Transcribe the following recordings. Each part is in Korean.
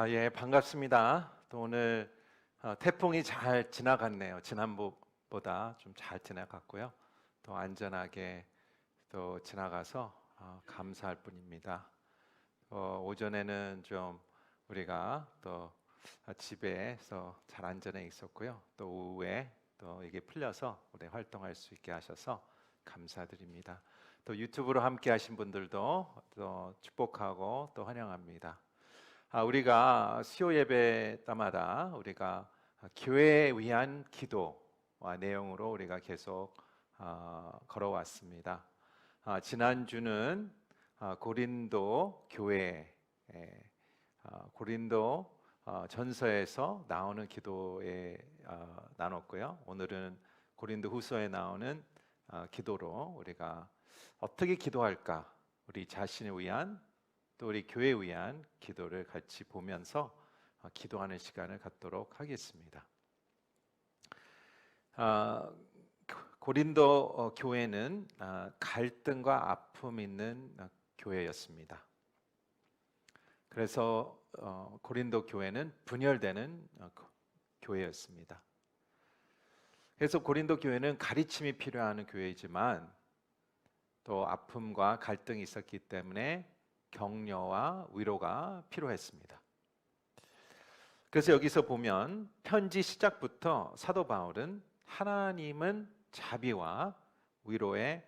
예, 반갑습니다. 또 오늘 태풍이 잘 지나갔네요. 지난번보다 좀 잘 지나갔고요. 또 안전하게 또 지나가서 감사할 뿐입니다. 오전에는 좀 우리가 또 집에서 잘 안전에 있었고요. 또 오후에 또 이게 풀려서 우리 활동할 수 있게 하셔서 감사드립니다. 또 유튜브로 함께 하신 분들도 또 축복하고 또 환영합니다. 우리가 수요 예배 때마다 우리가 교회에 위한 기도와 내용으로 우리가 계속 걸어왔습니다. 지난주는 고린도 교회, 고린도 전서에서 나오는 기도에 나눴고요. 오늘은 고린도 후서에 나오는 기도로 우리가 어떻게 기도할까, 우리 자신을 위한 또 우리 교회에 위한 기도를 같이 보면서 기도하는 시간을 갖도록 하겠습니다. 고린도 교회는 갈등과 아픔 있는 교회였습니다. 그래서 고린도 교회는 분열되는 교회였습니다. 그래서 고린도 교회는 가르침이 필요한 교회이지만 또 아픔과 갈등이 있었기 때문에 격려와 위로가 필요했습니다. 그래서 여기서 보면 편지 시작부터 사도 바울은 하나님은 자비와 위로의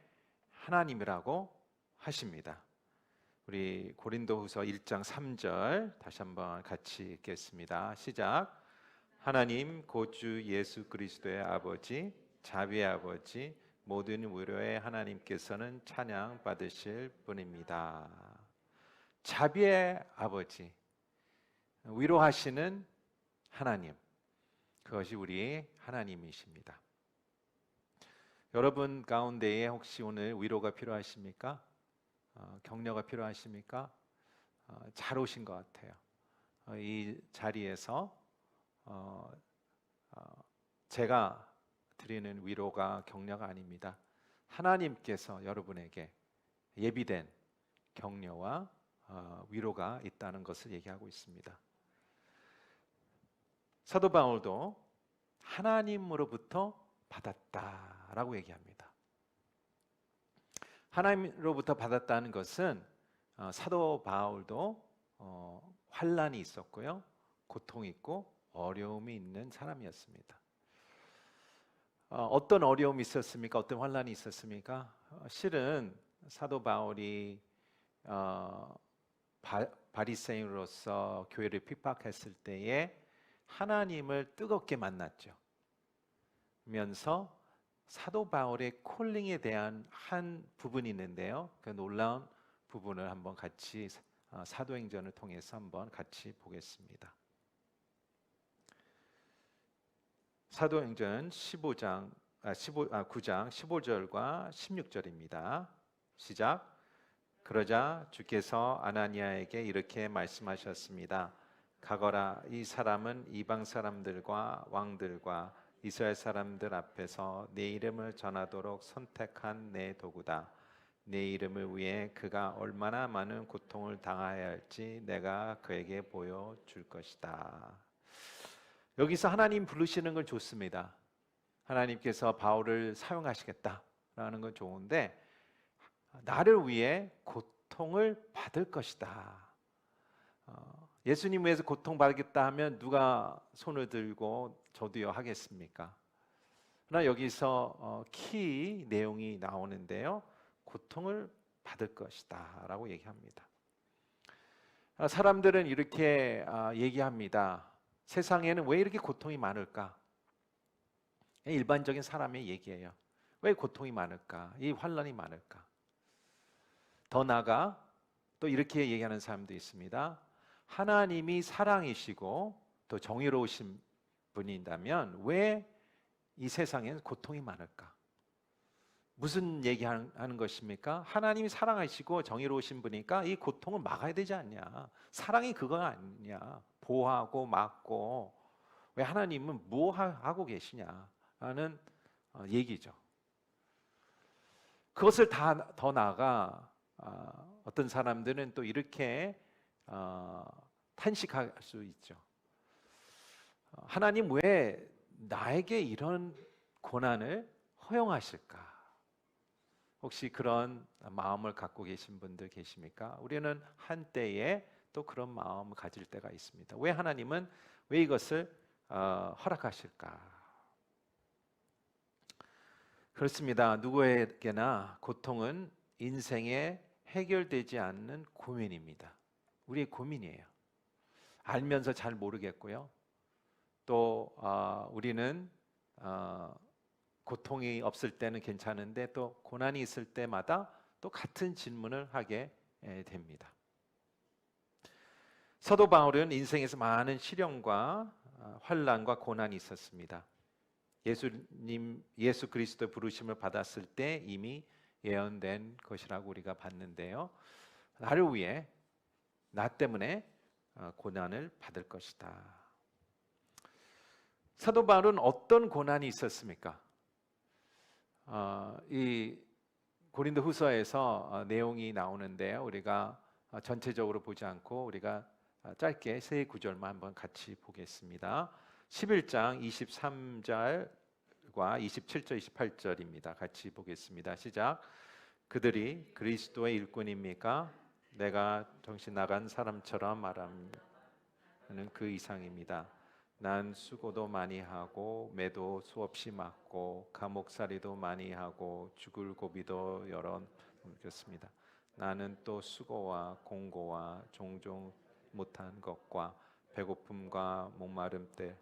하나님이라고 하십니다. 우리 고린도후서 1장 3절 다시 한번 같이 읽겠습니다. 시작. 하나님 곧 주 예수 그리스도의 아버지 자비의 아버지 모든 위로의 하나님께서는 찬양 받으실 분입니다. 자비의 아버지, 위로하시는 하나님, 그것이 우리 하나님이십니다. 여러분 가운데에 혹시 오늘 위로가 필요하십니까? 격려가 필요하십니까? 잘 오신 것 같아요. 이 자리에서 제가 드리는 위로가 격려가 아닙니다. 하나님께서 여러분에게 예비된 격려와 위로가 있다는 것을 얘기하고 있습니다. 사도 바울도 하나님으로부터 받았다라고 얘기합니다. 하나님으로부터 받았다는 것은 사도 바울도 환난이 있었고요, 고통이 있고 어려움이 있는 사람이었습니다. 어떤 어려움이 있었습니까? 어떤 환난이 있었습니까? 실은 사도 바울이 바리새인으로서 교회를 핍박했을 때에 하나님을 뜨겁게 만났죠. 면서 사도 바울의 콜링에 대한 한 부분이 있는데요. 그 놀라운 부분을 한번 같이 사도행전을 통해서 한번 같이 보겠습니다. 사도행전 9장 15절과 16절입니다. 시작. 그러자 주께서 아나니아에게 이렇게 말씀하셨습니다. 가거라, 이 사람은 이방 사람들과 왕들과 이스라엘 사람들 앞에서 내 이름을 전하도록 선택한 내 도구다. 내 이름을 위해 그가 얼마나 많은 고통을 당해야 할지 내가 그에게 보여줄 것이다. 여기서 하나님 부르시는 건 좋습니다. 하나님께서 바울을 사용하시겠다라는 건 좋은데 나를 위해 고통을 받을 것이다. 예수님 위해서 고통받겠다 하면 누가 손을 들고 저도요 하겠습니까? 그러나 여기서 키 내용이 나오는데요, 고통을 받을 것이다 라고 얘기합니다. 사람들은 이렇게 얘기합니다. 세상에는 왜 이렇게 고통이 많을까? 일반적인 사람의 얘기예요. 왜 고통이 많을까? 이 환난이 많을까? 더 나아가 또 이렇게 얘기하는 사람도 있습니다. 하나님이 사랑이시고 또 정의로우신 분이라면 왜 이 세상엔 고통이 많을까? 무슨 얘기하는 것입니까? 하나님이 사랑하시고 정의로우신 분이니까 이 고통을 막아야 되지 않냐? 사랑이 그거 아니냐? 보호하고 막고 왜 하나님은 뭐 하고 계시냐라는 얘기죠. 그것을 더 나아가 어떤 사람들은 또 이렇게 탄식할 수 있죠. 하나님 왜 나에게 이런 고난을 허용하실까? 혹시 그런 마음을 갖고 계신 분들 계십니까? 우리는 한때에 또 그런 마음을 가질 때가 있습니다. 왜 하나님은 왜 이것을 허락하실까? 그렇습니다. 누구에게나 고통은 인생에 해결되지 않는 고민입니다. 우리의 고민이에요. 알면서 잘 모르겠고요. 또 우리는 고통이 없을 때는 괜찮은데 또 고난이 있을 때마다 또 같은 질문을 하게 됩니다. 사도 바울은 인생에서 많은 시련과 환난과 고난이 있었습니다. 예수 그리스도의 부르심을 받았을 때 이미 예언된 것이라고 우리가 봤는데요. 나를 위해 나 때문에 고난을 받을 것이다. 사도 바울은 어떤 고난이 있었습니까? 이 고린도후서에서 내용이 나오는데요. 우리가 전체적으로 보지 않고 우리가 짧게 세 구절만 한번 같이 보겠습니다. 11장 23절과 27절 28절입니다. 같이 보겠습니다. 시작. 그들이 그리스도의 일꾼입니까? 내가 정신 나간 사람처럼 말하는 그 이상입니다. 난 수고도 많이 하고 매도 수없이 맞고 감옥살이도 많이 하고 죽을 고비도 여러 느꼈습니다. 나는 또 수고와 공고와 종종 못한 것과 배고픔과 목마름 때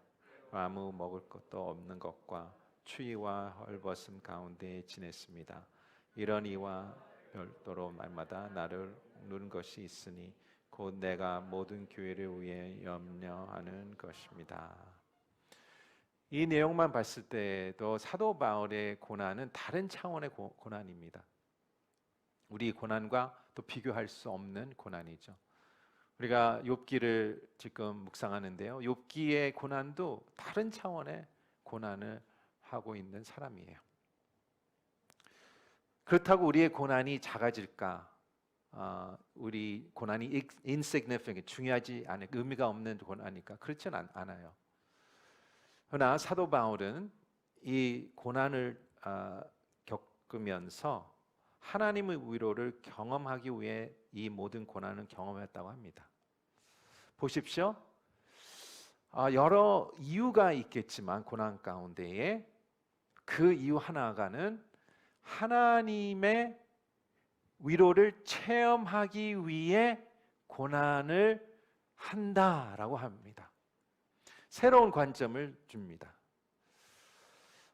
아무 먹을 것도 없는 것과 추위와 헐벗음 가운데 지냈습니다. 이런 이와 별도로 말마다 나를 누른 것이 있으니 곧 내가 모든 교회를 위해 염려하는 것입니다. 이 내용만 봤을 때도 사도 바울의 고난은 다른 차원의 고난입니다. 우리 고난과 또 비교할 수 없는 고난이죠. 우리가 욥기를 지금 묵상하는데요. 욥기의 고난도 다른 차원의 고난을 하고 있는 사람이에요. 그렇다고 우리의 고난이 작아질까? 우리 고난이 insignificant, 중요하지 않은, 의미가 없는 고난이니까 그렇지는 않아요. 그러나 사도 바울은 이 고난을 겪으면서 하나님의 위로를 경험하기 위해 이 모든 고난을 경험했다고 합니다. 보십시오. 여러 이유가 있겠지만 고난 가운데에 그 이유 하나가는 하나님의 위로를 체험하기 위해 고난을 한다라고 합니다. 새로운 관점을 줍니다.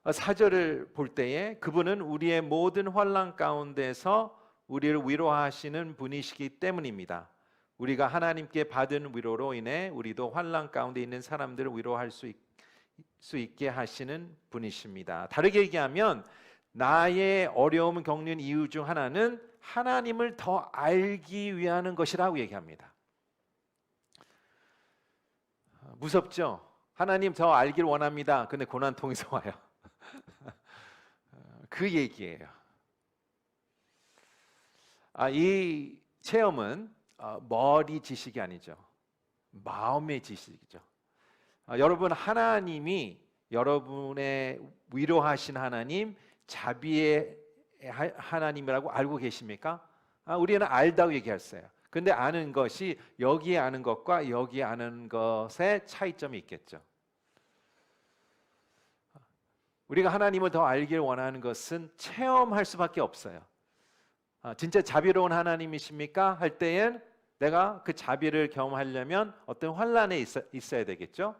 4절을 볼 때에 그분은 우리의 모든 환난 가운데서 우리를 위로하시는 분이시기 때문입니다. 우리가 하나님께 받은 위로로 인해 우리도 환난 가운데 있는 사람들을 위로할 수 있게 하시는 분이십니다. 다르게 얘기하면 나의 어려움을 겪는 이유 중 하나는 하나님을 더 알기 위한 것이라고 얘기합니다. 무섭죠? 하나님 더 알길 원합니다. 근데 고난 통해서 와요. 그 얘기예요. 이 체험은 머리 지식이 아니죠. 마음의 지식이죠. 여러분, 하나님이 여러분의 위로하신 하나님, 자비의 하나님이라고 알고 계십니까? 우리는 알다고 얘기했어요. 근데 아는 것이 여기에 아는 것과 여기에 아는 것의 차이점이 있겠죠. 우리가 하나님을 더 알길 원하는 것은 체험할 수밖에 없어요. 진짜 자비로운 하나님이십니까? 할 때엔 내가 그 자비를 경험하려면 어떤 환난에 있어야 되겠죠.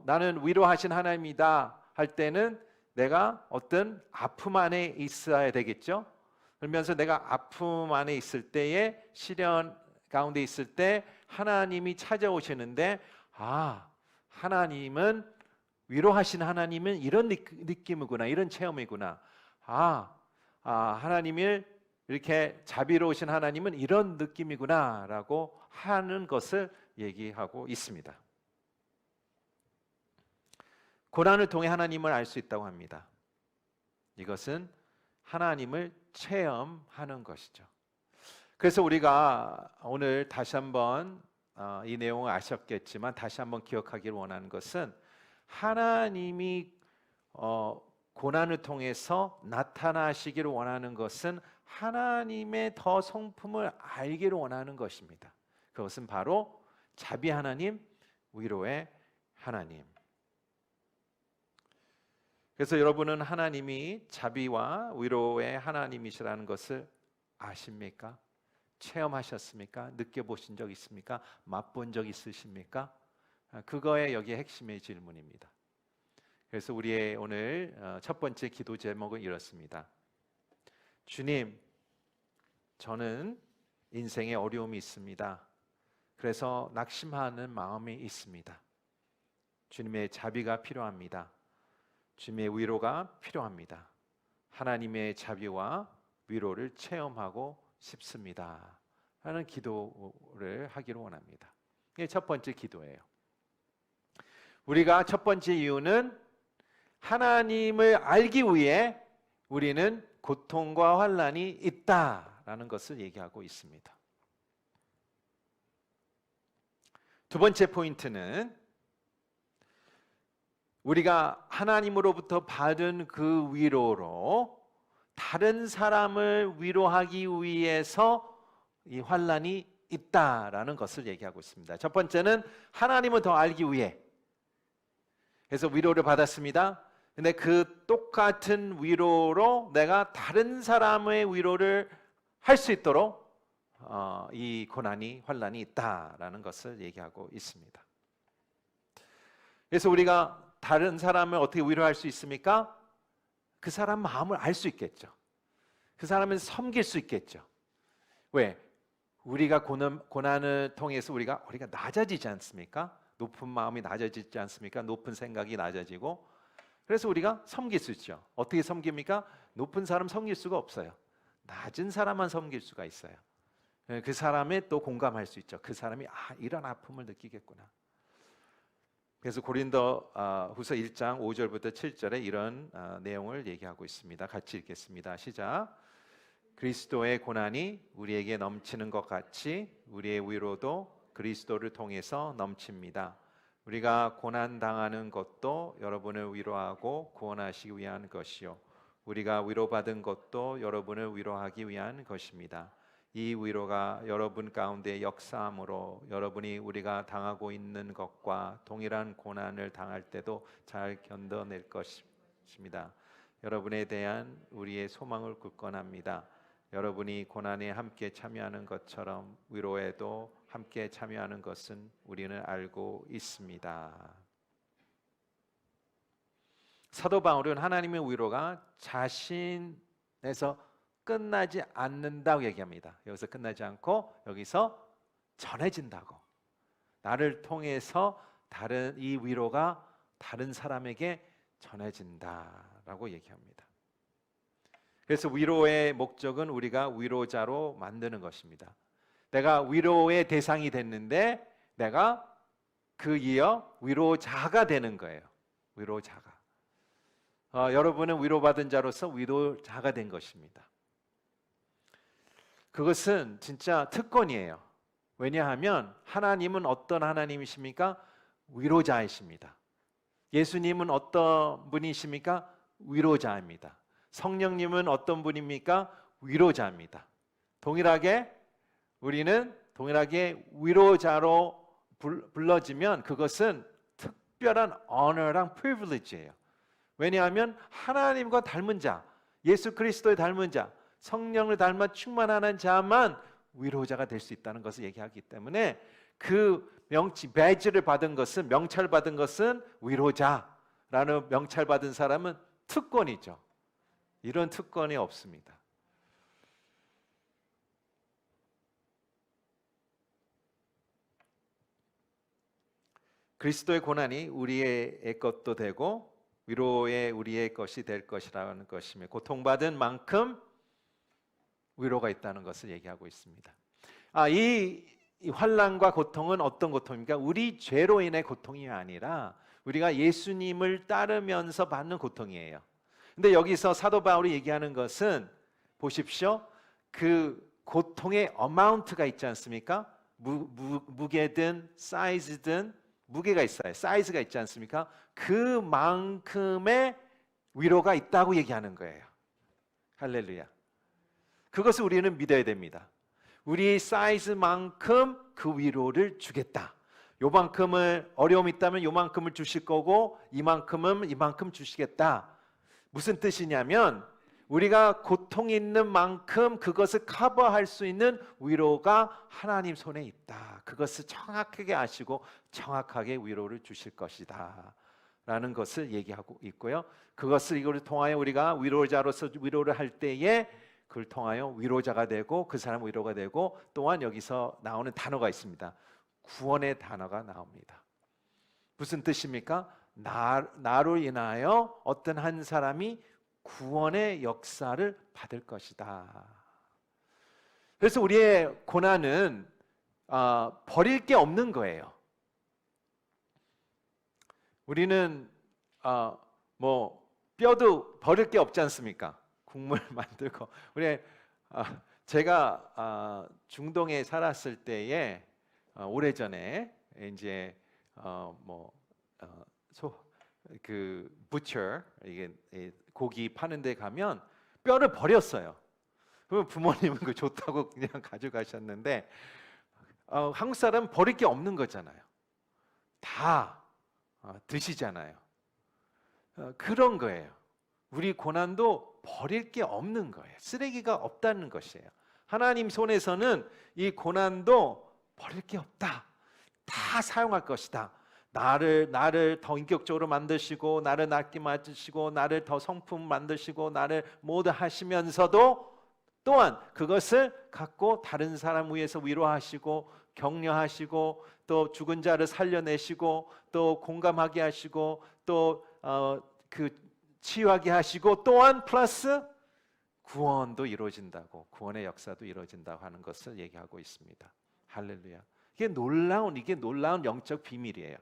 나는 위로하신 하나님이다 할 때는 내가 어떤 아픔 안에 있어야 되겠죠. 그러면서 내가 아픔 안에 있을 때에 시련 가운데 있을 때 하나님이 찾아오시는데 하나님은 위로하신 하나님은 이런 느낌이구나, 이런 체험이구나. 하나님을 이렇게 자비로우신 하나님은 이런 느낌이구나라고 하는 것을 얘기하고 있습니다. 고난을 통해 하나님을 알 수 있다고 합니다. 이것은 하나님을 체험하는 것이죠. 그래서 우리가 오늘 다시 한번 이 내용을 아셨겠지만 다시 한번 기억하기를 원하는 것은 하나님이 고난을 통해서 나타나시기를 원하는 것은 하나님의 더 성품을 알기를 원하는 것입니다. 그것은 바로 자비 하나님, 위로의 하나님. 그래서 여러분은 하나님이 자비와 위로의 하나님이시라는 것을 아십니까? 체험하셨습니까? 느껴보신 적 있습니까? 맛본 적 있으십니까? 그거에 여기에 핵심의 질문입니다. 그래서 우리의 오늘 첫 번째 기도 제목은 이렇습니다. 주님, 저는 인생에 어려움이 있습니다. 그래서 낙심하는 마음이 있습니다. 주님의 자비가 필요합니다. 주님의 위로가 필요합니다. 하나님의 자비와 위로를 체험하고 싶습니다. 하는 기도를 하기를 원합니다. 이게 첫 번째 기도예요. 우리가 첫 번째 이유는 하나님을 알기 위해 우리는 고통과 환난이 있다라는 것을 얘기하고 있습니다. 두 번째 포인트는 우리가 하나님으로부터 받은 그 위로로 다른 사람을 위로하기 위해서 이 환난이 있다라는 것을 얘기하고 있습니다. 첫 번째는 하나님을 더 알기 위해, 그래서 위로를 받았습니다. 근데 그 똑같은 위로로 내가 다른 사람의 위로를 할 수 있도록 이 고난이, 환난이 있다라는 것을 얘기하고 있습니다. 그래서 우리가 다른 사람을 어떻게 위로할 수 있습니까? 그 사람 마음을 알 수 있겠죠. 그 사람을 섬길 수 있겠죠. 왜? 우리가 고난을 통해서 우리가 낮아지지 않습니까? 높은 마음이 낮아지지 않습니까? 높은 생각이 낮아지고, 그래서 우리가 섬길 수 있죠. 어떻게 섬깁니까? 높은 사람 섬길 수가 없어요. 낮은 사람만 섬길 수가 있어요. 그 사람에 또 공감할 수 있죠. 그 사람이 이런 아픔을 느끼겠구나. 그래서 고린도 후서 1장 5절부터 7절에 이런 내용을 얘기하고 있습니다. 같이 읽겠습니다. 시작. 그리스도의 고난이 우리에게 넘치는 것 같이 우리의 위로도 그리스도를 통해서 넘칩니다. 우리가 고난 당하는 것도 여러분을 위로하고 구원하시기 위한 것이요, 우리가 위로받은 것도 여러분을 위로하기 위한 것입니다. 이 위로가 여러분 가운데 역사함으로 여러분이 우리가 당하고 있는 것과 동일한 고난을 당할 때도 잘 견뎌낼 것입니다. 여러분에 대한 우리의 소망을 굳건합니다. 여러분이 고난에 함께 참여하는 것처럼 위로에도 함께 참여하는 것은 우리는 알고 있습니다. 사도 바울은 하나님의 위로가 자신에서 끝나지 않는다고 얘기합니다. 여기서 끝나지 않고 여기서 전해진다고. 나를 통해서 이 위로가 다른 사람에게 전해진다라고 얘기합니다. 그래서 위로의 목적은 우리가 위로자로 만드는 것입니다. 내가 위로의 대상이 됐는데 내가 그 이어 위로자가 되는 거예요. 위로자가. 여러분은 위로받은 자로서 위로자가 된 것입니다. 그것은 진짜 특권이에요. 왜냐하면 하나님은 어떤 하나님이십니까? 위로자이십니다. 예수님은 어떤 분이십니까? 위로자입니다. 성령님은 어떤 분입니까? 위로자입니다. 우리는 동일하게 위로자로 불러지면 그것은 특별한 honor랑 privilege예요. 왜냐하면 하나님과 닮은 자, 예수 그리스도의 닮은 자, 성령을 닮아 충만하는 자만 위로자가 될 수 있다는 것을 얘기하기 때문에 그 배지를 받은 것은, 명찰 받은 것은 위로자라는 명찰 받은 사람은 특권이죠. 이런 특권이 없습니다. 그리스도의 고난이 우리의 것도 되고 위로의 우리의 것이 될 것이라는 것이며, 고통받은 만큼 위로가 있다는 것을 얘기하고 있습니다. 이 환난과 고통은 어떤 고통입니까? 우리 죄로 인해 고통이 아니라 우리가 예수님을 따르면서 받는 고통이에요. 근데 여기서 사도 바울이 얘기하는 것은 보십시오. 그 고통의 어마운트가 있지 않습니까? 무게든 사이즈든 무게가 있어요. 사이즈가 있지 않습니까? 그만큼의 위로가 있다고 얘기하는 거예요. 할렐루야. 그것을 우리는 믿어야 됩니다. 우리 사이즈만큼 그 위로를 주겠다. 요만큼을 어려움이 있다면 요만큼을 주실 거고 이만큼은 이만큼 주시겠다. 무슨 뜻이냐면 우리가 고통이 있는 만큼 그것을 커버할 수 있는 위로가 하나님 손에 있다. 그것을 정확하게 아시고 정확하게 위로를 주실 것이다 라는 것을 얘기하고 있고요. 이걸 통하여 우리가 위로자로서 위로를 할 때에 그걸 통하여 위로자가 되고 그 사람 위로가 되고, 또한 여기서 나오는 단어가 있습니다. 구원의 단어가 나옵니다. 무슨 뜻입니까? 나로 인하여 어떤 한 사람이 구원의 역사를 받을 것이다. 그래서 우리의 고난은 버릴 게 없는 거예요. 우리는 뼈도 버릴 게 없지 않습니까? 국물 만들고. 제가 중동에 살았을 때에 오래전에 이제 부처 이게 고기 파는 데 가면 뼈를 버렸어요. 그러면 부모님은 그 좋다고 그냥 가져가셨는데 한국 사람은 버릴 게 없는 거잖아요. 다 드시잖아요. 그런 거예요. 우리 고난도 버릴 게 없는 거예요. 쓰레기가 없다는 것이에요. 하나님 손에서는 이 고난도 버릴 게 없다. 다 사용할 것이다. 나를 더 인격적으로 만드시고 나를 낫게 만드시고 나를 더 성품 만드시고 나를 모두 하시면서도 또한 그것을 갖고 다른 사람 위해서 위로하시고 격려하시고 또 죽은 자를 살려내시고 또 공감하게 하시고 또 치유하게 하시고 또한 플러스 구원도 이루어진다고, 구원의 역사도 이루어진다고 하는 것을 얘기하고 있습니다. 할렐루야. 이게 놀라운 영적 비밀이에요.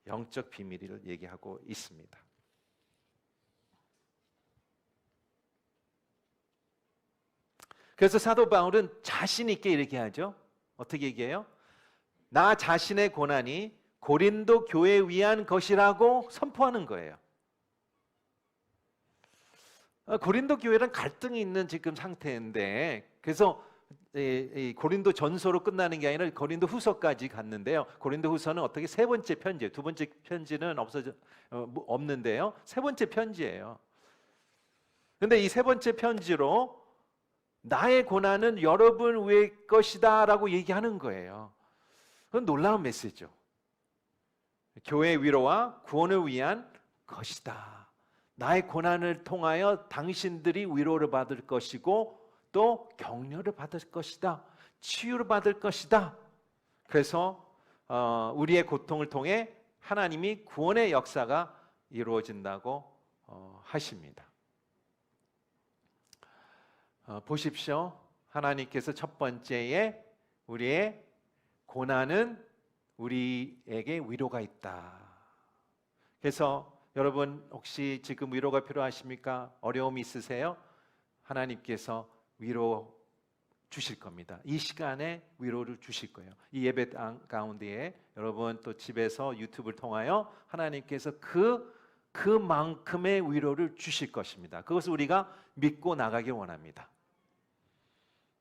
영적 비밀을 얘기하고 있습니다. 그래서 사도 바울은 자신 있게 이렇게 하죠. 어떻게 얘기해요? 나 자신의 고난이 고린도 교회 위한 것이라고 선포하는 거예요. 고린도 교회는 갈등이 있는 지금 상태인데, 그래서 고린도 전서로 끝나는 게 아니라 고린도 후서까지 갔는데요. 고린도 후서는 어떻게 세 번째 편지예요. 두 번째 편지는 없는데요. 세 번째 편지예요. 그런데 이 세 번째 편지로 나의 고난은 여러분 위의 것이다 라고 얘기하는 거예요. 그건 놀라운 메시지죠. 교회의 위로와 구원을 위한 것이다. 나의 고난을 통하여 당신들이 위로를 받을 것이고 또 격려를 받을 것이다. 치유를 받을 것이다. 그래서 우리의 고통을 통해 하나님이 구원의 역사가 이루어진다고 하십니다. 보십시오. 하나님께서 첫 번째에 우리의 고난은 우리에게 위로가 있다. 그래서 여러분 혹시 지금 위로가 필요하십니까? 어려움이 있으세요? 하나님께서 위로 주실 겁니다. 이 시간에 위로를 주실 거예요. 이 예배 가운데에 여러분 또 집에서 유튜브를 통하여 하나님께서 그만큼의 위로를 주실 것입니다. 그것을 우리가 믿고 나가기 원합니다.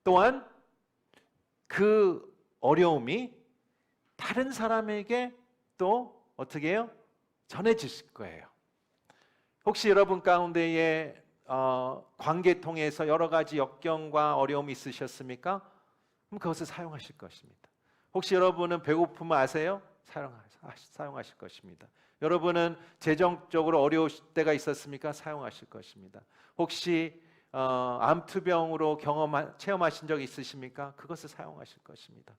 또한 그 어려움이 다른 사람에게 또 어떻게 해요? 전해질 거예요. 혹시 여러분 가운데에 관계 통해서 여러 가지 역경과 어려움이 있으셨습니까? 그럼 그것을 사용하실 것입니다. 혹시 여러분은 배고픔을 아세요? 사용하실 것입니다. 여러분은 재정적으로 어려울 때가 있었습니까? 사용하실 것입니다. 혹시 암투병으로 체험하신 적 있으십니까? 그것을 사용하실 것입니다.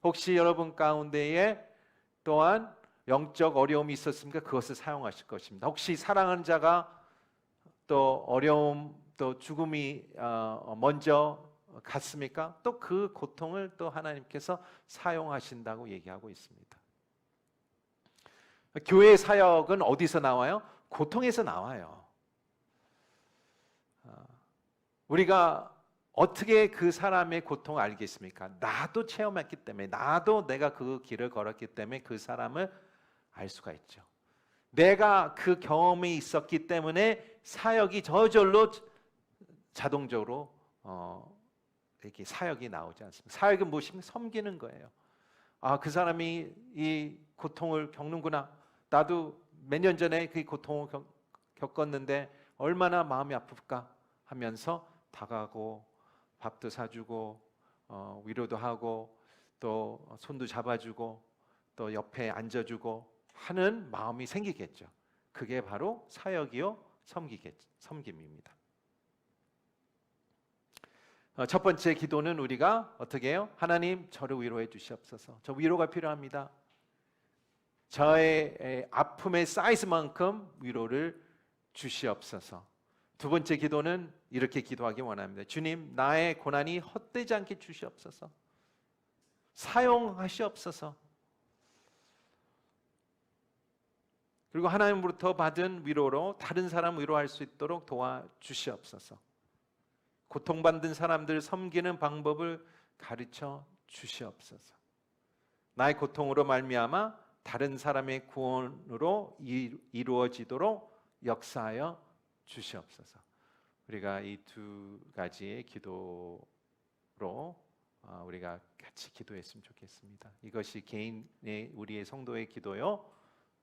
혹시 여러분 가운데에 또한 영적 어려움이 있었습니까? 그것을 사용하실 것입니다. 혹시 사랑하는 자가 또 어려움 또 죽음이 먼저 갔습니까? 또 그 고통을 또 하나님께서 사용하신다고 얘기하고 있습니다. 교회의 사역은 어디서 나와요? 고통에서 나와요. 우리가 어떻게 그 사람의 고통을 알겠습니까? 나도 체험했기 때문에, 나도 내가 그 길을 걸었기 때문에 그 사람을 알 수가 있죠. 내가 그 경험이 있었기 때문에 사역이 저절로 자동적으로 이렇게 사역이 나오지 않습니다. 사역은 무엇입니까? 섬기는 거예요. 아, 그 사람이 이 고통을 겪는구나. 나도 몇 년 전에 그 고통을 겪었는데 얼마나 마음이 아플까 하면서 다가가고 밥도 사주고 위로도 하고 또 손도 잡아주고 또 옆에 앉아주고 하는 마음이 생기겠죠. 그게 바로 사역이요 섬김입니다. 첫 번째 기도는 우리가 어떻게 해요? 하나님, 저를 위로해 주시옵소서. 저 위로가 필요합니다. 저의 아픔의 사이즈만큼 위로를 주시옵소서. 두 번째 기도는 이렇게 기도하기 원합니다. 주님, 나의 고난이 헛되지 않게 주시옵소서. 사용하시옵소서. 그리고 하나님으로부터 받은 위로로 다른 사람 위로할 수 있도록 도와주시옵소서. 고통받는 사람들 섬기는 방법을 가르쳐 주시옵소서. 나의 고통으로 말미암아 다른 사람의 구원으로 이루어지도록 역사하여 주시옵소서. 우리가 이 두 가지의 기도로 우리가 같이 기도했으면 좋겠습니다. 이것이 개인의 우리의 성도의 기도요,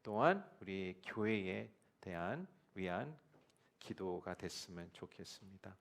또한 우리 교회에 대한 위한 기도가 됐으면 좋겠습니다.